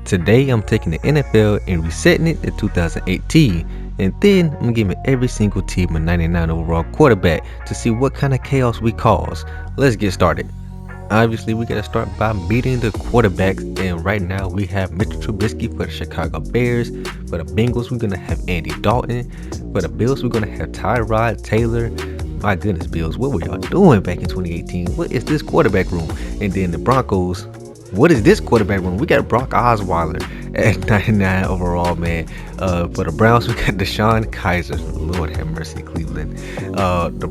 Today I'm taking the NFL and resetting it to 2018, and then I'm giving every single team a 99 overall quarterback to see what kind of chaos we cause. Let's get started. Obviously, we gotta start by meeting the quarterbacks, and right now we have Mr. Trubisky for the Chicago Bears. For the Bengals, we're gonna have Andy Dalton. For the Bills, we're gonna have Tyrod Taylor. My goodness, Bills, what were y'all doing back in 2018? What is this quarterback room? And then the Broncos, what is this quarterback room? We got Brock Osweiler at 99 overall, man. For the Browns, we got Deshaun Kaiser. Lord have mercy, Cleveland. The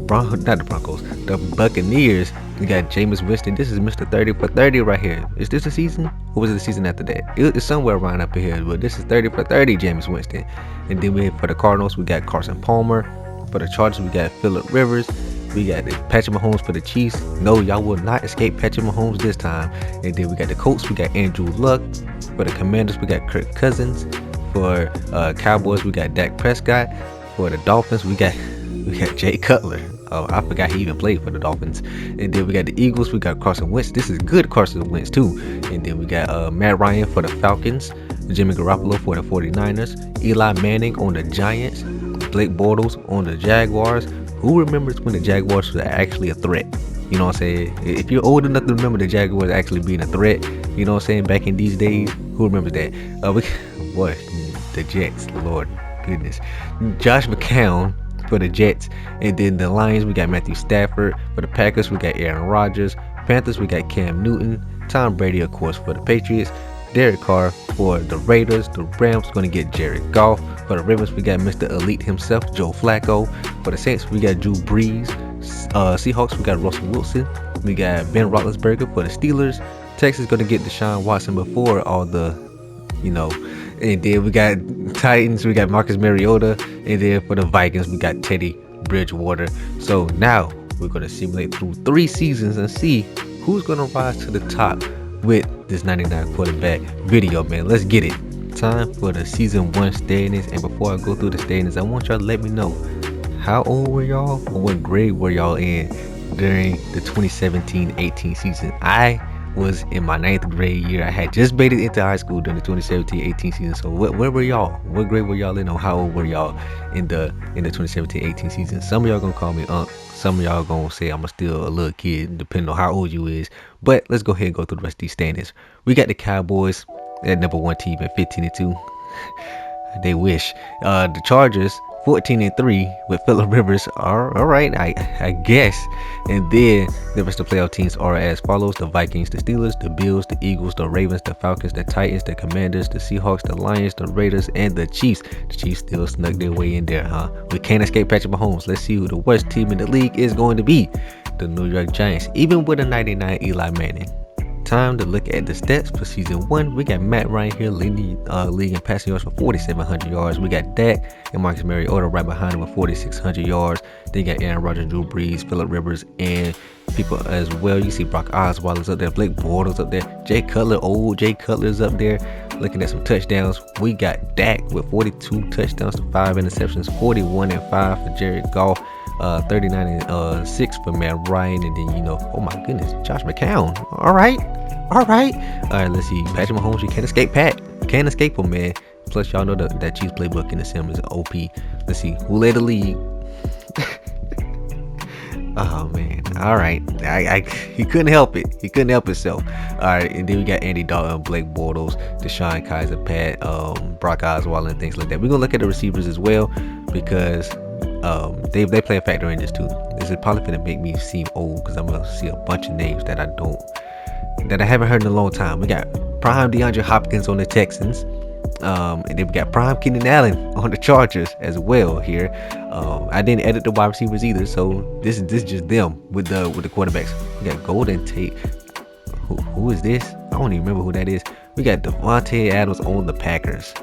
Buccaneers, we got Jameis Winston. This is Mr. 30 for 30 right here. Is this a season? Or was it the season after that? It's somewhere around up here, but this is 30 for 30, Jameis Winston. And then for the Cardinals, we got Carson Palmer. For the Chargers, we got Phillip Rivers. We got Patrick Mahomes for the Chiefs. No, y'all will not escape Patrick Mahomes this time. And then we got the Colts. We got Andrew Luck. For the Commanders, we got Kirk Cousins. For Cowboys, we got Dak Prescott. For the Dolphins, we got Jay Cutler. Oh, I forgot he even played for the Dolphins. And then we got the Eagles. We got Carson Wentz. This is good Carson Wentz too. And then we got Matt Ryan for the Falcons. Jimmy Garoppolo for the 49ers. Eli Manning on the Giants. Blake Bortles on the Jaguars. Who remembers when the Jaguars were actually a threat? You know what I'm saying? If you're old enough to remember the Jaguars actually being a threat, you know what I'm saying, back in these days, who remembers that? The Jets, Lord goodness. Josh McCown for the Jets. And then the Lions, we got Matthew Stafford. For the Packers, we got Aaron Rodgers. Panthers, we got Cam Newton. Tom Brady, of course, for the Patriots. Derek Carr for the Raiders. The Rams going to get Jared Goff. For the Ravens, we got Mr. Elite himself, Joe Flacco. For the Saints, we got Drew Brees. Seahawks, we got Russell Wilson. We got Ben Roethlisberger for the Steelers. Texas going to get Deshaun Watson before all the, And then we got Titans, we got Marcus Mariota. And then for the Vikings, we got Teddy Bridgewater. So now we're going to simulate through 3 seasons and see who's going to rise to the top with this 99 quarterback video, man. Let's get it. Time for the season 1 standings. And before I go through the standings, I want y'all to let me know, how old were y'all, or what grade were y'all in during the 2017-18 season? I was in my 9th grade year. I had just made it into high school during the 2017-18 season. So where were y'all? What grade were y'all in, or how old were y'all in the 2017-18 season? Some of y'all gonna call me Unc. Some of y'all gonna say I'm still a little kid, depending on how old you is. But let's go ahead and go through the rest of these standings. We got the Cowboys at number 1 team at 15-2. They wish. The Chargers 14-3 with Phillip Rivers. All right, I guess. And then the rest of the playoff teams are as follows: the Vikings, the Steelers, the Bills, the Eagles, the Ravens, the Falcons, the Titans, the Commanders, the Seahawks, the Lions, the Raiders, and the Chiefs. The Chiefs still snuck their way in there, huh? We can't escape Patrick Mahomes. Let's see who the worst team in the league is going to be. The New York Giants, even with a 99 Eli Manning. Time to look at the stats for season 1. We got Matt Ryan here leading league in passing yards for 4,700 yards. We got Dak and Marcus Mariota right behind him with 4,600 yards. Then you got Aaron Rodgers, Drew Brees, Phillip Rivers, and people as well. You see Brock Osweiler's up there, Blake Bortles up there, Jay Cutler, old Jay Cutler's up there. Looking at some touchdowns, we got Dak with 42 touchdowns to 5 interceptions, 41-5 for Jared Goff. 39-6 for Matt Ryan. And then oh my goodness, Josh McCown. All right, let's see. Patrick Mahomes, you can't escape can't escape him, man. Plus y'all know that Chiefs playbook in the sim is OP. Let's see who led the league. Oh man, all right. He couldn't help it. He couldn't help himself. All right, and then we got Andy Dalton, Blake Bortles, Deshaun Kaiser, Brock Osweiler, and things like that. We're gonna look at the receivers as well, because they play a factor in this too. This is probably gonna make me seem old, because I'm gonna see a bunch of names that I haven't heard in a long time. We got prime DeAndre Hopkins on the Texans, and then we got prime Keenan Allen on the Chargers as well here. I didn't edit the wide receivers either, so this is just them with the quarterbacks. We got Golden Tate. Who is this? I don't even remember who that is. We got Devontae Adams on the Packers.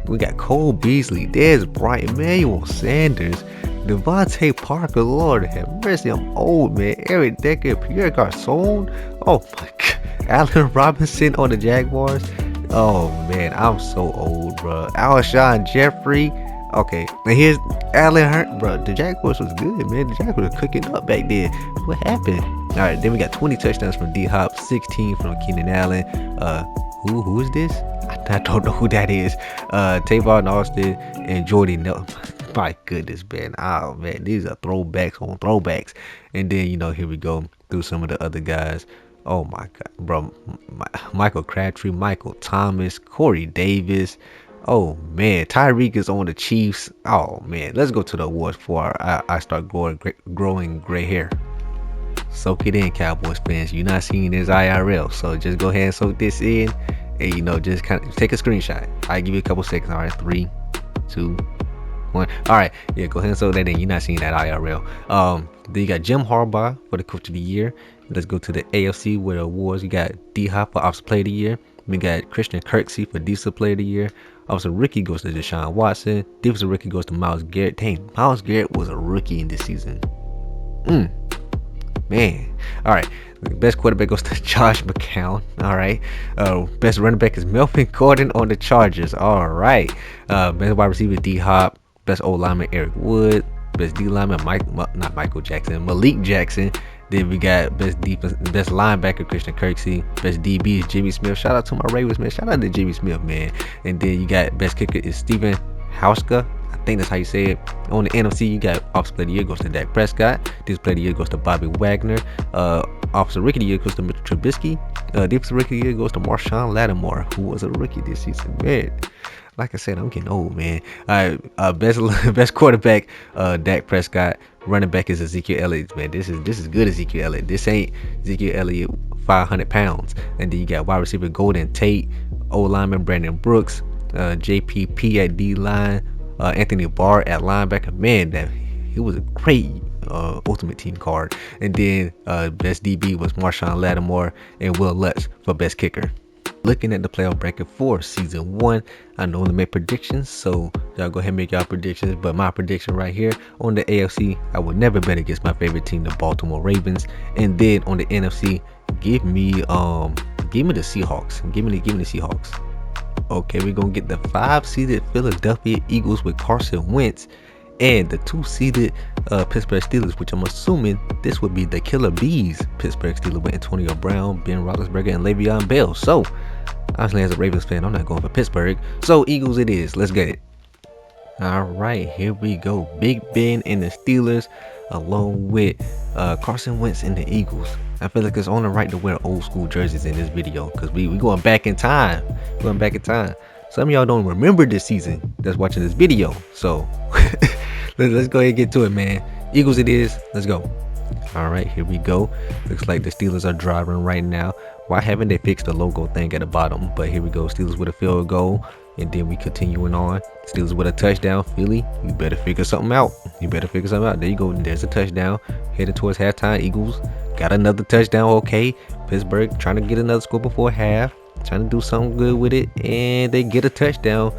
We got Cole Beasley, Dez Bryant, Emmanuel Sanders, Devontae Parker. Lord have mercy, I'm old, man. Eric Decker, Pierre Garcon. Oh my God. Allen Robinson on the Jaguars. Oh man, I'm so old, bro. Alshon Jeffrey. Okay, and here's Allen Hurt, bro. The Jaguars was good, man. The Jaguars were cooking up back then. What happened? All right, then we got 20 touchdowns from D Hop, 16 from Keenan Allen. Who is this? I don't know who that is. Tavon Austin and Jordy Nelson. My goodness, man. Oh man, these are throwbacks on throwbacks. And then here we go through some of the other guys. Oh my god, bro. Michael Crabtree, Michael Thomas, Corey Davis. Oh man, Tyreek is on the Chiefs. Oh man, let's go to the awards before I start growing gray hair. Soak it in, Cowboys fans. You're not seeing this IRL, so just go ahead and soak this in, and just kind of take a screenshot. I give you a couple seconds. All right, 3, 2, 1. All right, yeah, go ahead and soak that in. You're not seeing that IRL. Then you got Jim Harbaugh for the Coach of the Year. Let's go to the AFC with awards. You got D Hop for Offensive Player of the Year. We got Christian Kirksey for Defensive Player of the Year. Offensive Rookie goes to Deshaun Watson. Defensive Rookie goes to Myles Garrett. Dang, Myles Garrett was a rookie in this season. Man. All right. Best quarterback goes to Josh McCown. All right. Best running back is Melvin Gordon on the Chargers. All right. Best wide receiver D Hop. Best O lineman Eric Wood. Best D lineman Malik Jackson. Then we got best linebacker Christian Kirksey. Best DB is Jimmy Smith. Shout out to my Ravens, man. Shout out to Jimmy Smith, man. And then you got best kicker is Steven Hauska. I think that's how you say it. On the NFC, you got Offensive Player of the Year goes to Dak Prescott. Defensive Player of the Year goes to Bobby Wagner. Offensive Rookie of the Year goes to Mitchell Trubisky. Defensive Rookie of the Year goes to Marshawn Lattimore, who was a rookie this season. Man, like I said, I'm getting old, man. All right, best quarterback, Dak Prescott. Running back is Ezekiel Elliott, man. This is good Ezekiel Elliott. This ain't Ezekiel Elliott 500 pounds. And then you got wide receiver Golden Tate, O lineman Brandon Brooks, JPP at D line, Anthony Barr at linebacker. Man, he was a great Ultimate Team card. And then best DB was Marshawn Lattimore and Will Lutz for best kicker. Looking at the playoff bracket for season 1, I know to make predictions, so y'all go ahead and make y'all predictions. But my prediction right here on the AFC, I would never bet against my favorite team, the Baltimore Ravens. And then on the NFC, give me the Seahawks. Give me the Seahawks. Okay, we're gonna get the 5-seeded Philadelphia Eagles with Carson Wentz and the 2-seeded Pittsburgh Steelers, which I'm assuming this would be the Killer Bees Pittsburgh Steelers with Antonio Brown, Ben Roethlisberger, and Le'Veon Bell. So honestly, as a Ravens fan, I'm not going for Pittsburgh, so Eagles it is. Let's get it. All right, here we go. Big Ben and the Steelers along with Carson Wentz and the Eagles. I feel like it's only right to wear old school jerseys in this video because we going back in time. Some of y'all don't remember this season that's watching this video, so let's go ahead and get to it, man. Eagles it is. Let's go. All right, here we go. Looks like the Steelers are driving right now. Why haven't they fixed the logo thing at the bottom? But here we go. Steelers with a field goal, and then we continuing on. Steelers with a touchdown. Philly, you better figure something out. There you go. There's a touchdown. Heading towards halftime. Eagles got another touchdown. Okay. Pittsburgh trying to get another score before half. Trying to do something good with it, and they get a touchdown.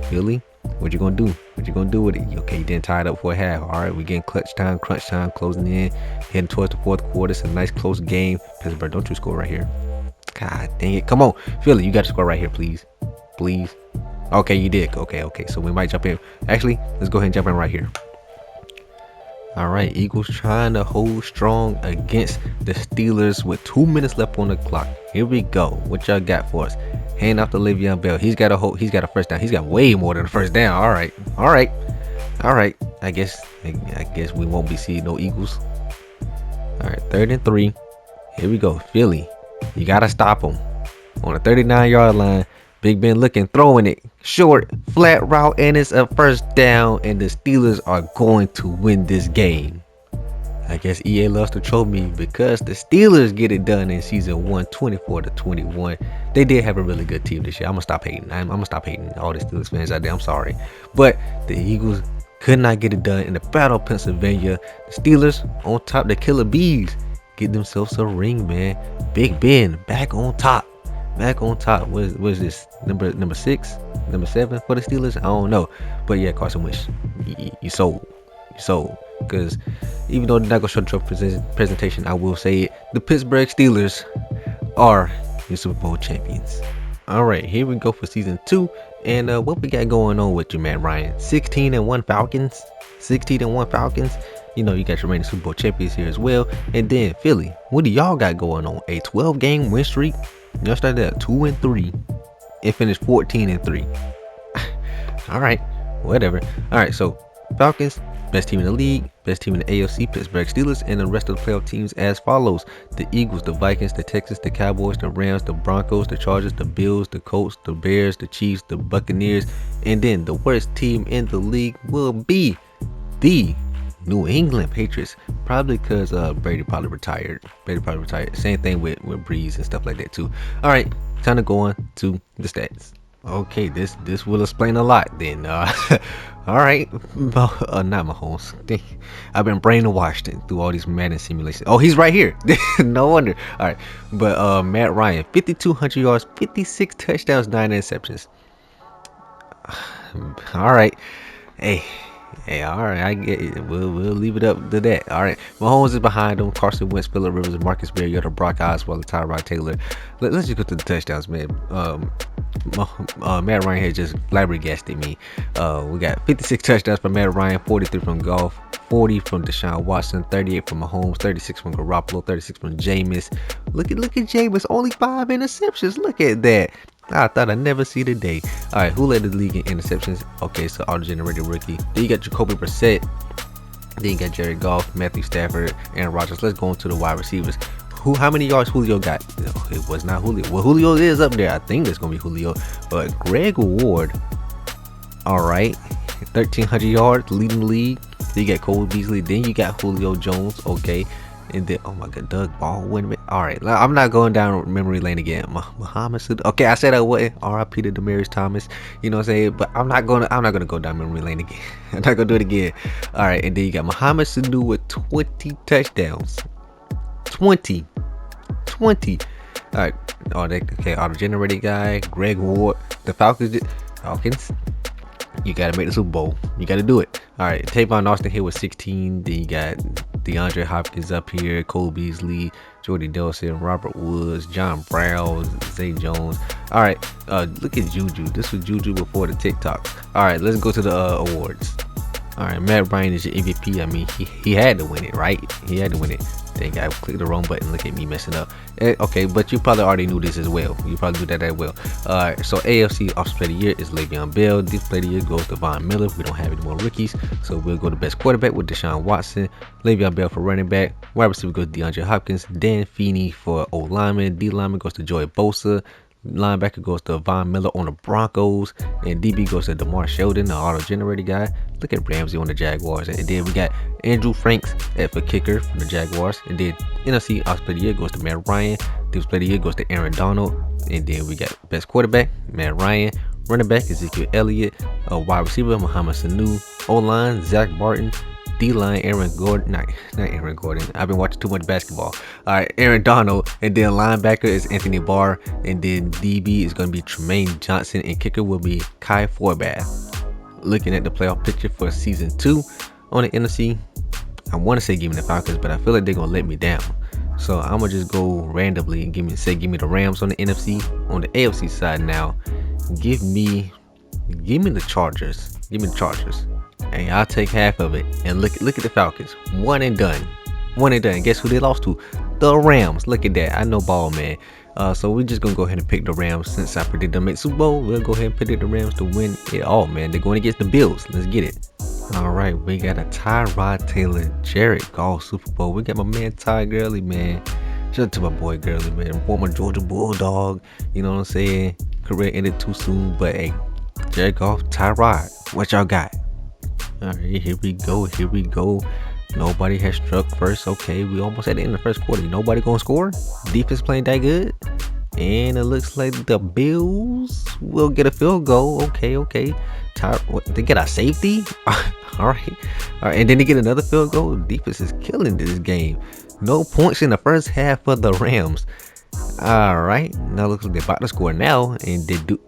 Philly, what you gonna do? With it? Okay, you didn't tie it up for a half. All right, we getting crunch time, closing in, heading towards the fourth quarter. It's a nice close game. Pittsburgh, don't you score right here? God dang it! Come on, Philly, you got to score right here, please. Okay, you did. Okay. So we might jump in. Actually, let's go ahead and jump in right here. All right, Eagles trying to hold strong against the Steelers with 2 minutes left on the clock. Here we go. What y'all got for us? Hand off to Le'Veon Bell. He's got a first down. He's got way more than a first down. All right. I guess we won't be seeing no Eagles. All right, 3rd and 3. Here we go. Philly, you gotta stop them on the 39-yard line. Big Ben looking, throwing it short, flat route, and it's a first down, and the Steelers are going to win this game. I guess EA loves to troll me because the Steelers get it done in season 1, 24-21. They did have a really good team this year. I'm gonna stop hating. I'm gonna stop hating all the Steelers fans out there. I'm sorry, but the Eagles could not get it done in the Battle of Pennsylvania. The Steelers on top. The Killer Bees get themselves a ring, man. Big Ben back on top. What is this? Number 6, number 7 for the Steelers? I don't know, but yeah, Carson Wentz, you sold. Because even though they're not gonna show the presentation, I will say it: the Pittsburgh Steelers are your Super Bowl champions. All right, here we go for season 2, and what we got going on with you, man, Ryan? 16-1 Falcons. You know, you got your reigning Super Bowl champions here as well. And then Philly, what do y'all got going on? A 12-game win streak. Y'all started at 2-3, and finished 14-3. All right, whatever. All right, so Falcons, best team in the league, best team in the AFC, Pittsburgh Steelers, and the rest of the playoff teams as follows: the Eagles, the Vikings, the Texans, the Cowboys, the Rams, the Broncos, the Chargers, the Bills, the Colts, the Bears, the Chiefs, the Buccaneers, and then the worst team in the league will be the New England Patriots, probably because Brady probably retired. Same thing with Breeze and stuff like that too. All right, time to go on to the stats. Okay, this will explain a lot then. All right, not Mahomes. I've been brainwashed through all these Madden simulations. Oh, he's right here. No wonder. All right, but Matt Ryan, 5,200 yards, 56 touchdowns, 9 interceptions. All right, hey, all right, I get it. We'll leave it up to that. All right, Mahomes is behind him. Carson Wentz, Phillip Rivers, Marcus Mariota, Brock Osweiler, Tyrod Taylor. Let's just go to the touchdowns, man. Matt Ryan has just flabbergasted me. We got 56 touchdowns from Matt Ryan, 43 from Goff, 40 from Deshaun Watson, 38 from Mahomes, 36 from Garoppolo, 36 from Jameis. Look at Jameis, only 5 interceptions. Look at that. I thought I'd never see the day. All right, who led the league in interceptions? Okay, so auto-generated rookie. Then you got Jacoby Brissett. Then you got Jared Goff, Matthew Stafford, Aaron Rodgers. Let's go into the wide receivers. How many yards Julio got? No, it was not Julio. Well, Julio is up there. I think it's gonna be Julio, but Greg Ward. All right, 1,300 yards, leading the league. Then you got Cole Beasley. Then you got Julio Jones. Okay, and then oh my God, Doug Baldwin. All right, I'm not going down memory lane again. Muhammad. Okay, I said I wouldn't. R.I.P. to Demaryius Thomas. You know what I'm saying? But I'm not gonna go down memory lane again. I'm not gonna do it again. All right, and then you got Muhammad Sanu with 20 touchdowns. 20. All right. Okay, auto-generated guy, Greg Ward. The Falcons. You gotta make the Super Bowl. You gotta do it. All right. Tavon Austin here with 16. Then you got DeAndre Hopkins up here, Cole Beasley, Jordy Nelson, Robert Woods, John Brown, Zay Jones. All right. Look at Juju. This was Juju before the TikTok. All right. Let's go to the awards. All right. Matt Ryan is your MVP. I mean, he had to win it, right? He had to win it. Dang, I clicked the wrong button. Look at me messing up. Okay, but you probably already knew this as well. You probably knew that as well. Alright, so AFC Offensive Player of the Year is Le'Veon Bell. Defensive Player of the Year goes to Von Miller. We don't have any more rookies, so we'll go to Best Quarterback with Deshaun Watson. Le'Veon Bell for running back. Wide receiver goes to DeAndre Hopkins. Dan Feeney for O lineman. D lineman goes to Joey Bosa. Linebacker goes to Von Miller on the Broncos, and DB goes to DeMar Sheldon, the auto-generated guy. Look at Ramsey on the Jaguars, and then we got Andrew Franks for kicker from the Jaguars, and then NFC Offensive Player of the Year goes to Matt Ryan. Defensive Player of the Year goes to Aaron Donald, and then we got Best Quarterback Matt Ryan, running back Ezekiel Elliott, wide receiver Muhammad Sanu, O-line Zach Martin, D-line Aaron Gordon, not Aaron Gordon. I've been watching too much basketball. All right, Aaron Donald, and then linebacker is Anthony Barr, and then DB is going to be Tremaine Johnson, and kicker will be Kai Forbath. Looking at the playoff picture for season 2 on the NFC, I want to say give me the Falcons, but I feel like they're gonna let me down. So I'm gonna just go randomly and give me the Rams on the NFC. On the AFC side now, give me the Chargers. Give me the Chargers. And I'll take half of it. And look at the Falcons. One and done. Guess who they lost to? The Rams. Look at that. I know ball, man. So we're just gonna go ahead and pick the Rams. Since I predicted them at Super Bowl, we'll go ahead and predict the Rams to win it all, man. They're going against the Bills. Let's get it. All right, we got a Tyrod Taylor, Jared Goff Super Bowl. We got my man Ty Gurley, man. Shout out to my boy Gurley, man. Former Georgia Bulldog. You know what I'm saying? Career ended too soon, but hey, Jared Goff, Tyrod, what y'all got? All right, here we go. Nobody has struck first. Okay, we almost at the end of the first quarter. Nobody gonna score. Defense playing that good, and it looks like the Bills will get a field goal. Okay. They get a safety. All right, and then they get another field goal. Defense is killing this game. No points in the first half for the Rams. All right, now looks like they're about to score now, and they do.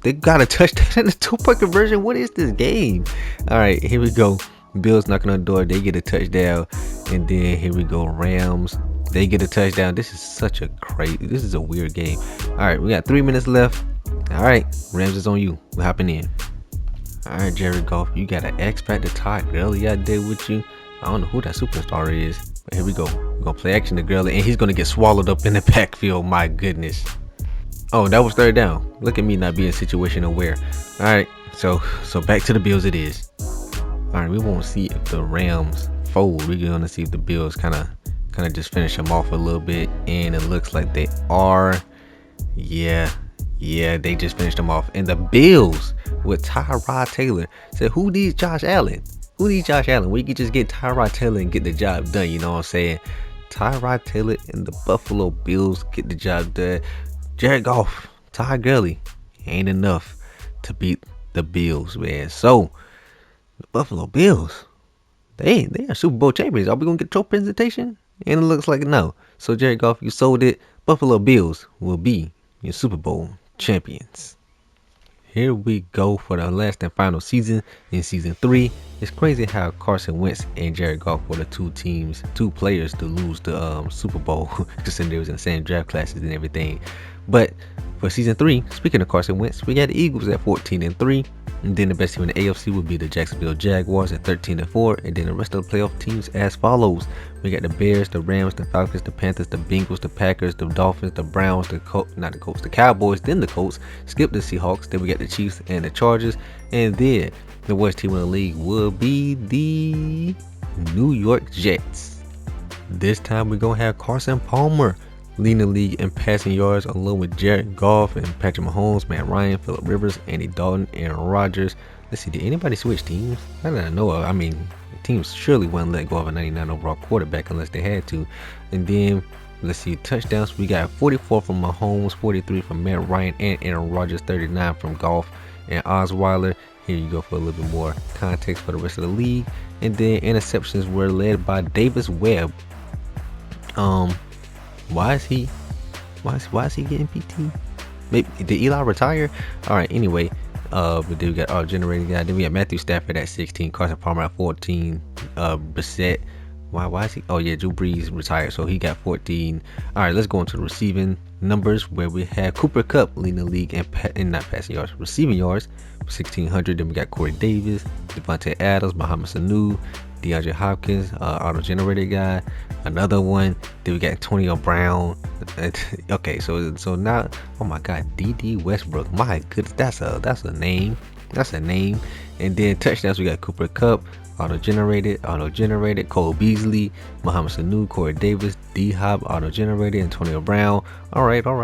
They got a touchdown in the 2-point conversion. What is this game? All right, here we go. Bills knocking on the door. They get a touchdown, and then here we go. Rams. They get a touchdown. This is a weird game. All right, we got 3 minutes left. All right, Rams is on you. We're hopping in. All right, Jared Goff, you got an X Factor Todd Gurley out there with you. I don't know who that superstar is, but here we go. We're gonna play action to Gurley, and he's gonna get swallowed up in the backfield. My goodness. Oh, that was third down. Look at me not being situation aware. All right, so back to the Bills it is. All right, we won't see if the Rams fold. We're gonna see if the Bills kind of just finish them off a little bit, and it looks like they are. Yeah, they just finished them off. And the Bills with Tyrod Taylor said, "Who needs Josh Allen? Who needs Josh Allen? We could just get Tyrod Taylor and get the job done." You know what I'm saying? Tyrod Taylor and the Buffalo Bills get the job done. Jared Goff, Todd Gurley ain't enough to beat the Bills, man. So the Buffalo Bills, they are Super Bowl champions. Are we gonna get your presentation? And it looks like no. So Jared Goff, you sold it. Buffalo Bills will be your Super Bowl champions. Here we go for the last and final season in season 3. It's crazy how Carson Wentz and Jared Goff were the two players to lose the Super Bowl, considering they was in the same draft classes and everything. But for season 3, speaking of Carson Wentz, we got the Eagles at 14-3. And then the best team in the AFC would be the Jacksonville Jaguars at 13-4. And then the rest of the playoff teams as follows. We got the Bears, the Rams, the Falcons, the Panthers, the Bengals, the Packers, the Dolphins, the Browns, the Cowboys, then the Colts. Skip the Seahawks. Then we got the Chiefs and the Chargers. And then the worst team in the league will be the New York Jets. This time we're going to have Carson Palmer leading the league in passing yards along with Jared Goff and Patrick Mahomes, Matt Ryan, Phillip Rivers, Andy Dalton, Aaron Rodgers. Let's see, did anybody switch teams? I don't know. I mean, teams surely wouldn't let go of a 99 overall quarterback unless they had to. And then, let's see, touchdowns. We got 44 from Mahomes, 43 from Matt Ryan and Aaron Rodgers, 39 from Goff and Osweiler. Here you go for a little bit more context for the rest of the league. And then interceptions were led by Davis Webb. Why is he getting PT? Maybe did Eli retire? All right. Anyway, but then we got our generating guy. Then we got Matthew Stafford at 16, Carson Palmer at 14, Brissett. Why is he? Oh yeah, Drew Brees retired, so he got 14. All right, let's go into the receiving numbers where we have Cooper Kupp leading the league in not passing yards, receiving yards, 1,600. Then we got Corey Davis, Devontae Adams, Mohamed Sanu, DeAndre Hopkins, auto-generated guy, another one. Then we got Antonio Brown. Okay, so now, oh my God, D.D. Westbrook. My goodness, that's a name. That's a name. And then touchdowns, we got Cooper Kupp, auto-generated, Cole Beasley, Mohamed Sanu, Corey Davis, D-Hop, auto-generated, Antonio Brown. All right. Oh,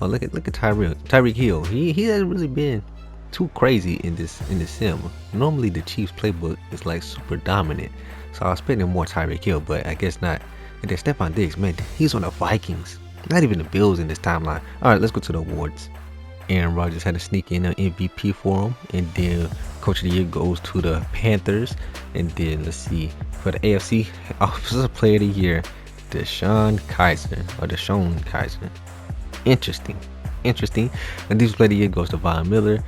look at Tyreek Hill. He hasn't really been too crazy in this sim. Normally the Chiefs playbook is like super dominant, so I was expecting more Tyreek Hill, but I guess not. And then Stephon Diggs, man, he's on the Vikings, not even the Bills in this timeline. All right, let's go to the awards. Aaron Rodgers had to sneak in an MVP for him, and then Coach of the Year goes to the Panthers. And then let's see, for the AFC Offensive Player of the Year, DeShone Kizer. Interesting. And Defensive Player of the Year goes to Von Miller.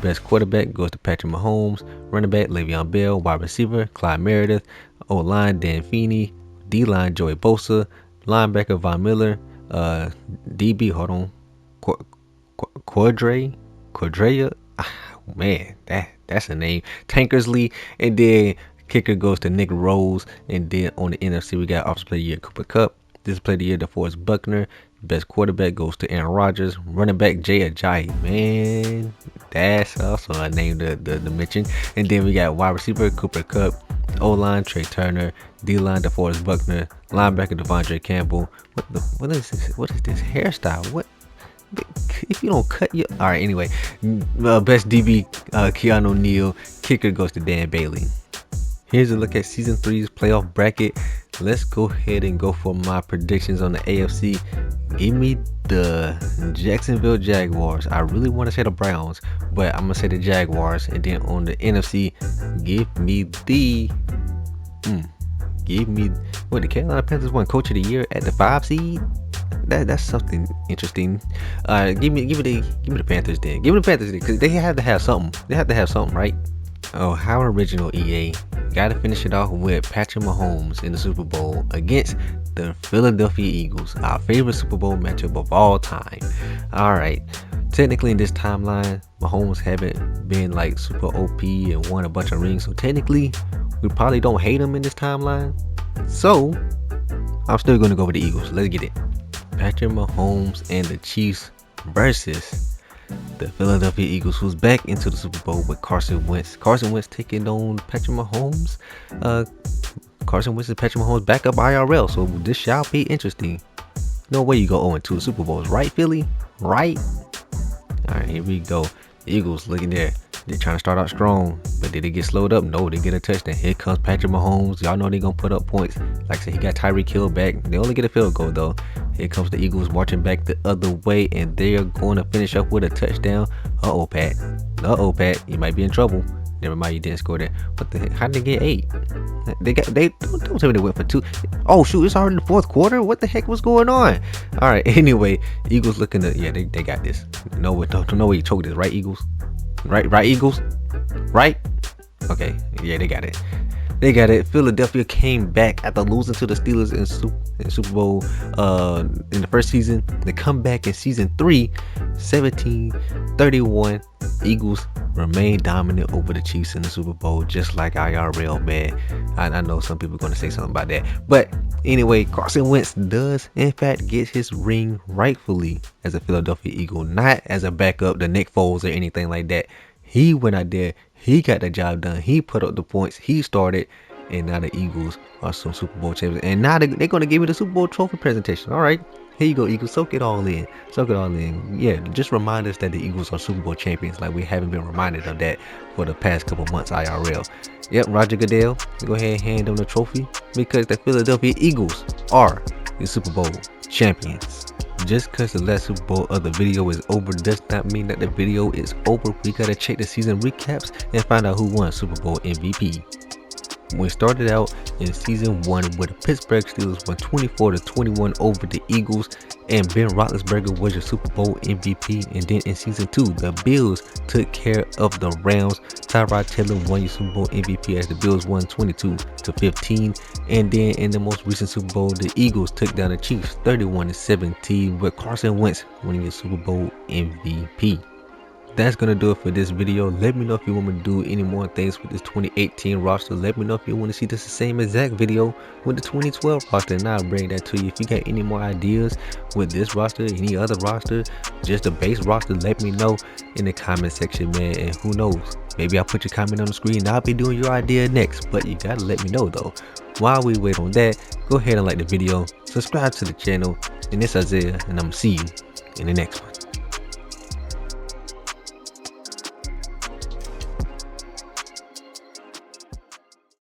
Best quarterback goes to Patrick Mahomes. Running back Le'Veon Bell. Wide receiver Clyde Meredith. O-line Dan Feeney. D-line Joey Bosa. Linebacker Von Miller. DB, hold on, Cordrea. Man, that's a name. Tankersley. And then kicker goes to Nick Rose. And then on the NFC we got Offensive Player of the Year Cooper Kupp. This Player of the Year DeForest Buckner. Best quarterback goes to Aaron Rodgers. Running back Jay Ajayi. Man, that's also a name to mention. And then we got wide receiver Cooper Kupp. O-line Trey Turner. D-line DeForest Buckner. Linebacker Devondre Campbell. What is this? What is this hairstyle? What? If you don't cut your... Alright, anyway. Best DB Keanu Neal. Kicker goes to Dan Bailey. Here's a look at Season 3's playoff bracket. Let's go ahead and go for my predictions on the AFC. Give me the Jacksonville Jaguars. I really want to say the Browns, but I'm going to say the Jaguars. And then on the NFC, give me the the Carolina Panthers won Coach of the Year at the 5 seed. That's something interesting. Give me the Panthers then. Give me the Panthers then, because they have to have something. Right? Oh, how original, EA. Gotta finish it off with Patrick Mahomes in the Super Bowl against the Philadelphia Eagles, our favorite Super Bowl matchup of all time. Alright, technically in this timeline, Mahomes haven't been like super OP and won a bunch of rings, so technically we probably don't hate him in this timeline. So I'm still gonna go with the Eagles. Let's get it. Patrick Mahomes and the Chiefs versus the Philadelphia Eagles, who's back into the Super Bowl with Carson Wentz. Carson Wentz taking on Patrick Mahomes. Carson Wentz is Patrick Mahomes back up IRL, so this shall be interesting. No way you go 0-2 Super Bowls, right, Philly? Right? All right, here we go. The Eagles looking there. They're trying to start out strong, but did they get slowed up? No, they get a touchdown. Here comes Patrick Mahomes. Y'all know they're going to put up points. Like I said, he got Tyreek Hill back. They only get a field goal, though. Here comes the Eagles marching back the other way, and they're going to finish up with a touchdown. Uh-oh, Pat. Uh-oh, Pat. You might be in trouble. Never mind, you didn't score there. What the heck? How did they get 8? Don't tell me they went for 2. Oh, shoot, it's already the fourth quarter? What the heck was going on? All right, anyway, Eagles looking to, yeah, they got this. No way you choke this, right, Eagles? Right, Eagles? Right? Okay, yeah, they got it. They got it. Philadelphia came back after losing to the Steelers in Super Bowl in the first season. They come back in season 3, 17-31. Eagles remain dominant over the Chiefs in the Super Bowl, just like IRL, man. I know some people are going to say something about that. But anyway, Carson Wentz does, in fact, get his ring rightfully as a Philadelphia Eagle, not as a backup to Nick Foles or anything like that. He went out there. He got the job done. He put up the points. He started. And now the Eagles are some Super Bowl champions. And now they're going to give me the Super Bowl trophy presentation. All right. Here you go, Eagles. Soak it all in. Soak it all in. Yeah, just remind us that the Eagles are Super Bowl champions. Like we haven't been reminded of that for the past couple months IRL. Yep, Roger Goodell, go ahead and hand them the trophy because the Philadelphia Eagles are the Super Bowl champions. Just because the last Super Bowl of the video is over does not mean that the video is over. We got to check the season recaps and find out who won Super Bowl MVP. We started out in season 1 where the Pittsburgh Steelers won 24-21 over the Eagles, and Ben Roethlisberger was your Super Bowl MVP. And then in season 2, the Bills took care of the Rams. Tyrod Taylor won your Super Bowl MVP as the Bills won 22-15. And then in the most recent Super Bowl, the Eagles took down the Chiefs 31-17 with Carson Wentz winning your Super Bowl MVP. That's gonna do it for this video. Let me know if you want me to do any more things with this 2018 roster. Let me know if you want to see this the same exact video with the 2012 roster, and I'll bring that to you. If you got any more ideas with this roster, any other roster, just the base roster, let me know in the comment section, man. And who knows, maybe I'll put your comment on the screen and I'll be doing your idea next. But you gotta let me know though. While we wait on that, go ahead and like the video, subscribe to the channel, and it's Izayah, and I'm gonna see you in the next one.